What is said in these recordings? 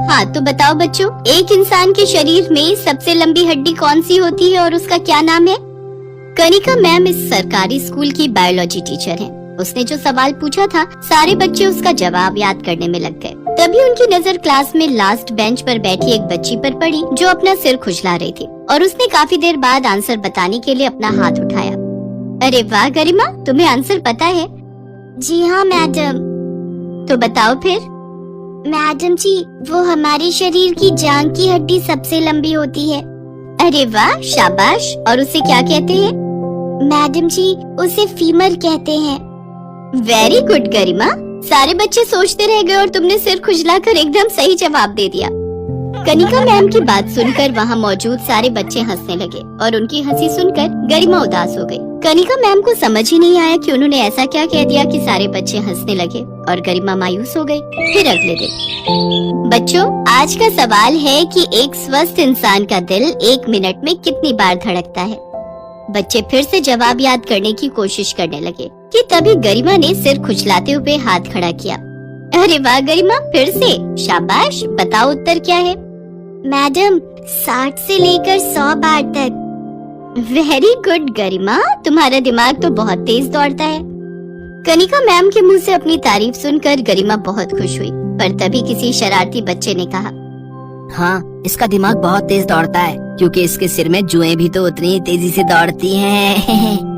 हाँ तो बताओ बच्चों, एक इंसान के शरीर में सबसे लंबी हड्डी कौन सी होती है और उसका क्या नाम है? कनिका मैम इस सरकारी स्कूल की बायोलॉजी टीचर हैं। उसने जो सवाल पूछा था, सारे बच्चे उसका जवाब याद करने में लग गए। तभी उनकी नजर क्लास में लास्ट बेंच पर बैठी एक बच्ची पर पड़ी जो अपना सिर खुजला रही थी, और उसने काफी देर बाद आंसर बताने के लिए अपना हाथ उठाया। अरे वाह गरिमा, तुम्हें आंसर पता है? जी हाँ मैडम। तो बताओ फिर। मैडम जी, वो हमारे शरीर की जांघ की हड्डी सबसे लंबी होती है। अरे वाह, शाबाश। और उसे क्या कहते हैं? मैडम जी, उसे फीमर कहते हैं। वेरी गुड गरिमा। सारे बच्चे सोचते रह गए और तुमने सिर खुजलाकर एकदम सही जवाब दे दिया। कनिका मैम की बात सुनकर वहाँ मौजूद सारे बच्चे हंसने लगे और उनकी हंसी सुनकर गरिमा उदास हो गई। कनिका मैम को समझ ही नहीं आया कि उन्होंने ऐसा क्या कह दिया कि सारे बच्चे हंसने लगे और गरिमा मायूस हो गई। फिर अगले दिन, बच्चों आज का सवाल है कि एक स्वस्थ इंसान का दिल 1 मिनट में कितनी बार धड़कता है? बच्चे फिर से जवाब याद करने की कोशिश करने लगे कि तभी गरिमा ने सिर खुजलाते हुए हाथ खड़ा किया। अरे वाह गरिमा, फिर से शाबाश। बताओ उत्तर क्या है? मैडम, 60 से लेकर 100 बार तक। वेरी गुड गरिमा, तुम्हारा दिमाग तो बहुत तेज दौड़ता है। कनिका मैम के मुंह से अपनी तारीफ सुनकर गरिमा बहुत खुश हुई, पर तभी किसी शरारती बच्चे ने कहा, हाँ, इसका दिमाग बहुत तेज दौड़ता है क्योंकि इसके सिर में जुएं भी तो उतनी तेजी से दौड़ती हैं।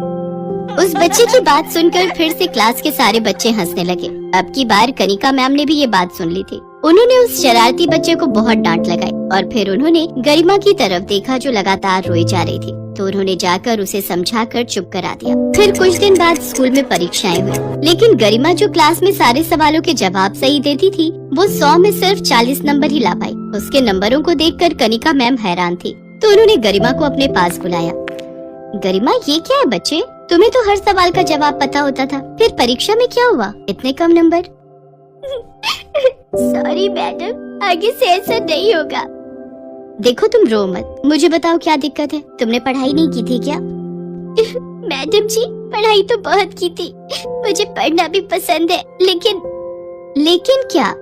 उस बच्चे की बात सुनकर फिर से क्लास के सारे बच्चे हंसने लगे। अब की बार कनिका मैम ने भी ये बात सुन ली थी। उन्होंने उस शरारती बच्चे को बहुत डांट लगाई और फिर उन्होंने गरिमा की तरफ देखा जो लगातार रोई जा रही थी, तो उन्होंने जाकर उसे समझाकर चुप करा दिया। फिर कुछ दिन बाद स्कूल में परीक्षाएं हुई, लेकिन गरिमा जो क्लास में सारे सवालों के जवाब सही देती थी, वो 100 में सिर्फ 40 नंबर ही ला पाई। उसके नंबरों को देखकर कनिका मैम हैरान थी, तो उन्होंने गरिमा को अपने पास बुलाया। गरिमा, ये क्या है बच्चे? तुम्हें तो हर सवाल का जवाब पता होता था, फिर परीक्षा में क्या हुआ, इतने कम नंबर? सॉरी मैडम, आगे से ऐसा नहीं होगा। देखो तुम रो मत, मुझे बताओ क्या दिक्कत है? तुमने पढ़ाई नहीं की थी क्या? मैडम जी, पढ़ाई तो बहुत की थी, मुझे पढ़ना भी पसंद है, लेकिन क्या?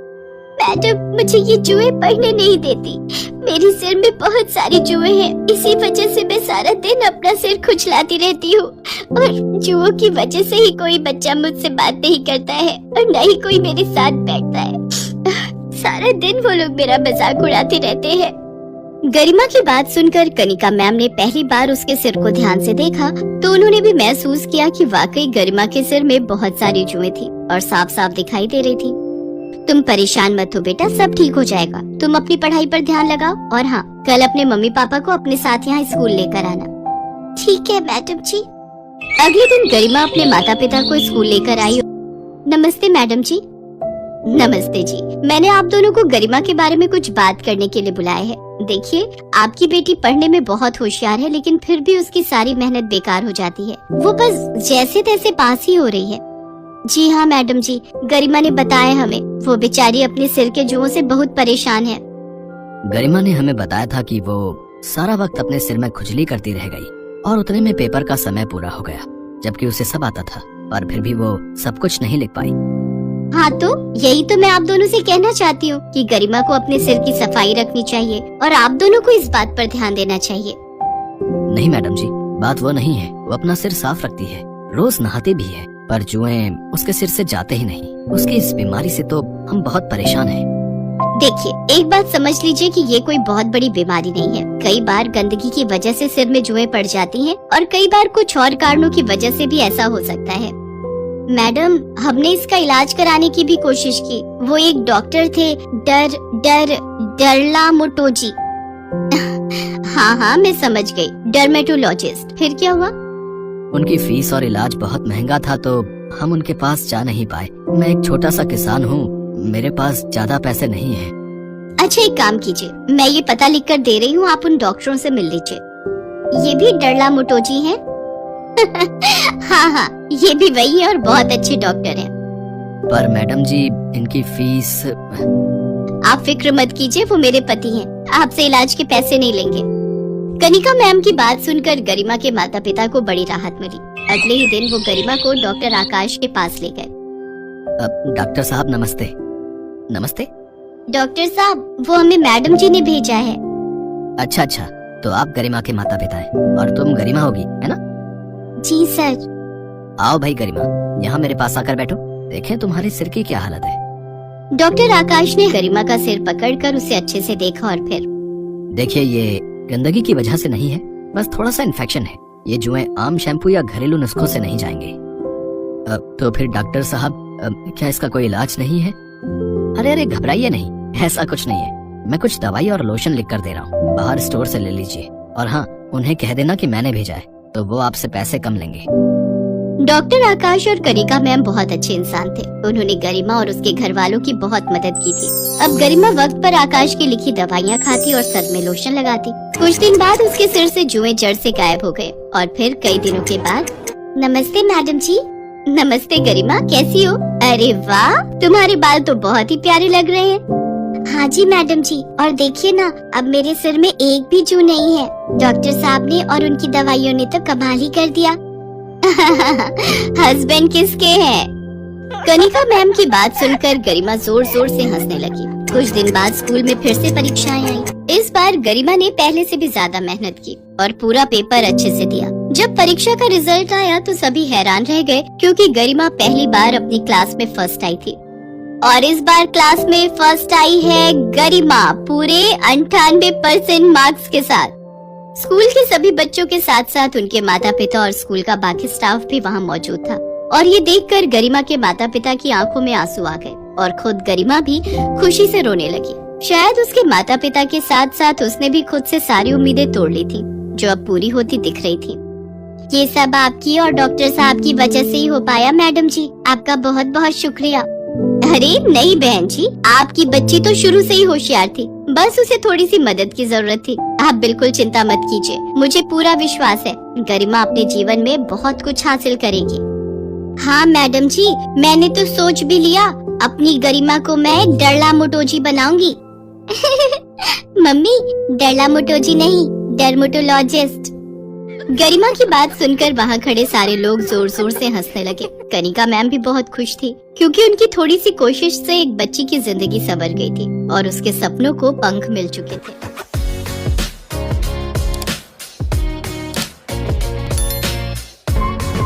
मैडम, मुझे ये जुए पढ़ने नहीं देती। मेरे सिर में बहुत सारी जुए हैं, इसी वजह से मैं सारा दिन अपना सिर खुजलाती रहती हूँ, और जुओं की वजह से ही कोई बच्चा मुझसे बात नहीं करता है और न ही कोई मेरे साथ बैठता है। सारा दिन वो लोग मेरा मजाक उड़ाते रहते हैं। गरिमा की बात सुनकर कनिका मैम ने पहली बार उसके सिर को ध्यान से देखा, तो उन्होंने भी महसूस किया कि वाकई गरिमा के सिर में बहुत सारी जुएं थी और साफ साफ दिखाई दे रही थी। तुम परेशान मत हो बेटा, सब ठीक हो जाएगा। तुम अपनी पढ़ाई पर ध्यान लगाओ, और हाँ, कल अपने मम्मी पापा को अपने साथ यहाँ स्कूल लेकर आना। ठीक है मैडम जी। अगले दिन गरिमा अपने माता पिता को स्कूल लेकर आई। नमस्ते मैडम जी। नमस्ते जी, मैंने आप दोनों को गरिमा के बारे में कुछ बात करने के लिए बुलाया है। देखिए, आपकी बेटी पढ़ने में बहुत होशियार है, लेकिन फिर भी उसकी सारी मेहनत बेकार हो जाती है। वो बस जैसे तैसे पास ही हो रही है। जी हाँ मैडम जी, गरिमा ने बताया हमें, वो बेचारी अपने सिर के जुओं से बहुत परेशान है। गरिमा ने हमें बताया था कि वो सारा वक्त अपने सिर में खुजली करती रह गई और उतने में पेपर का समय पूरा हो गया, जबकि उसे सब आता था, और फिर भी वो सब कुछ नहीं लिख पाई। हाँ तो यही तो मैं आप दोनों से कहना चाहती हूँ कि गरिमा को अपने सिर की सफाई रखनी चाहिए और आप दोनों को इस बात पर ध्यान देना चाहिए। नहीं मैडम जी, बात वो नहीं है। वो अपना सिर साफ रखती है, रोज नहाती भी है, पर जुएं उसके सिर से जाते ही नहीं। उसकी इस बीमारी से तो हम बहुत परेशान हैं। देखिए, एक बात समझ लीजिए कि ये कोई बहुत बड़ी बीमारी नहीं है। कई बार गंदगी की वजह से सिर में जुएं पड़ जाती हैं और कई बार कुछ और कारणों की वजह से भी ऐसा हो सकता है। मैडम, हमने इसका इलाज कराने की भी कोशिश की। वो एक डॉक्टर थे, डरला मोटोजी। हाँ, मैं समझ गई, डर्मेटोलॉजिस्ट। फिर क्या हुआ? उनकी फीस और इलाज बहुत महंगा था, तो हम उनके पास जा नहीं पाए। मैं एक छोटा सा किसान हूँ, मेरे पास ज्यादा पैसे नहीं है। अच्छा, एक काम कीजिए, मैं ये पता लिख कर दे रही हूँ, आप उन डॉक्टरों से मिल लीजिए। ये भी डरला मोटोजी हैं? हाँ, ये भी वही है और बहुत अच्छे डॉक्टर हैं। पर मैडम जी, इनकी फीस। आप फिक्र मत कीजिए, वो मेरे पति हैं, आपसे इलाज के पैसे नहीं लेंगे। कनिका मैम की बात सुनकर गरिमा के माता पिता को बड़ी राहत मिली। अगले ही दिन वो गरिमा को डॉक्टर आकाश के पास ले गए। डॉक्टर साहब नमस्ते। नमस्ते। डॉक्टर साहब, वो हमें मैडम जी ने भेजा है। अच्छा अच्छा, तो आप गरिमा के माता पिता हैं और तुम गरिमा होगी, है ना? जी सर। आओ भाई गरिमा, यहाँ मेरे पास आकर बैठो। देखें तुम्हारे सिर की क्या हालत है। डॉक्टर आकाश ने गरिमा का सिर पकड़कर उसे अच्छे से देखा और फिर देखिए, ये गंदगी की वजह से नहीं है, बस थोड़ा सा इन्फेक्शन है। ये जुएं आम शैम्पू या घरेलू नुस्खों से नहीं जाएंगे। तो फिर डॉक्टर साहब, क्या इसका कोई इलाज नहीं है? अरे अरे घबराइए नहीं, ऐसा कुछ नहीं है। मैं कुछ दवाई और लोशन लिख कर दे रहा हूँ, बाहर स्टोर से ले लीजिए। और हाँ, उन्हें कह देना कि मैंने भेजा है, तो वो आपसे पैसे कम लेंगे। डॉक्टर आकाश और कनिका मैम बहुत अच्छे इंसान थे। उन्होंने गरिमा और उसके घर वालों की बहुत मदद की थी। अब गरिमा वक्त पर आकाश की लिखी दवाइयाँ खाती और सर में लोशन लगाती। कुछ दिन बाद उसके सिर से जुएं जड़ से गायब हो गए और फिर कई दिनों के बाद नमस्ते मैडम जी। नमस्ते गरिमा, कैसी हो? अरे वाह, तुम्हारे बाल तो बहुत ही प्यारे लग रहे हैं। हाँ जी मैडम जी, और देखिए ना, अब मेरे सिर में एक भी जू नहीं है। डॉक्टर साहब ने और उनकी दवाइयों ने तो कमाल ही कर दिया। हस्बैंड किसके हैं? कनिका मैम की बात सुनकर गरिमा जोर जोर से हंसने लगी। कुछ दिन बाद स्कूल में फिर से परीक्षाएं आई। इस बार गरिमा ने पहले से भी ज्यादा मेहनत की और पूरा पेपर अच्छे से दिया। जब परीक्षा का रिजल्ट आया तो सभी हैरान रह गए, क्योंकि गरिमा पहली बार अपनी क्लास में फर्स्ट आई थी। और इस बार क्लास में फर्स्ट आई है गरिमा, पूरे 98% मार्क्स के साथ। स्कूल के सभी बच्चों के साथ साथ उनके माता पिता और स्कूल का बाकी स्टाफ भी वहाँ मौजूद था। और ये देखकर गरिमा के माता पिता की आंखों में आंसू आ गए और खुद गरिमा भी खुशी से रोने लगी। शायद उसके माता पिता के साथ साथ उसने भी खुद से सारी उम्मीदें तोड़ ली थी, जो अब पूरी होती दिख रही थी। ये सब आपकी और डॉक्टर साहब की वजह से ही हो पाया मैडम जी, आपका बहुत बहुत शुक्रिया। अरे नहीं बहन जी, आपकी बच्ची तो शुरू से ही होशियार थी, बस उसे थोड़ी सी मदद की जरूरत थी। आप बिल्कुल चिंता मत कीजिए, मुझे पूरा विश्वास है गरिमा अपने जीवन में बहुत कुछ हासिल करेगी। हाँ मैडम जी, मैंने तो सोच भी लिया, अपनी गरिमा को मैं डरलामोटोजी बनाऊंगी। मम्मी, डरलामोटोजी नहीं, डर्मेटोलॉजिस्ट। गरिमा की बात सुनकर वहाँ खड़े सारे लोग जोर जोर से हंसने लगे। कनिका मैम भी बहुत खुश थी, क्योंकि उनकी थोड़ी सी कोशिश से एक बच्ची की जिंदगी संवर गई थी और उसके सपनों को पंख मिल चुके थे।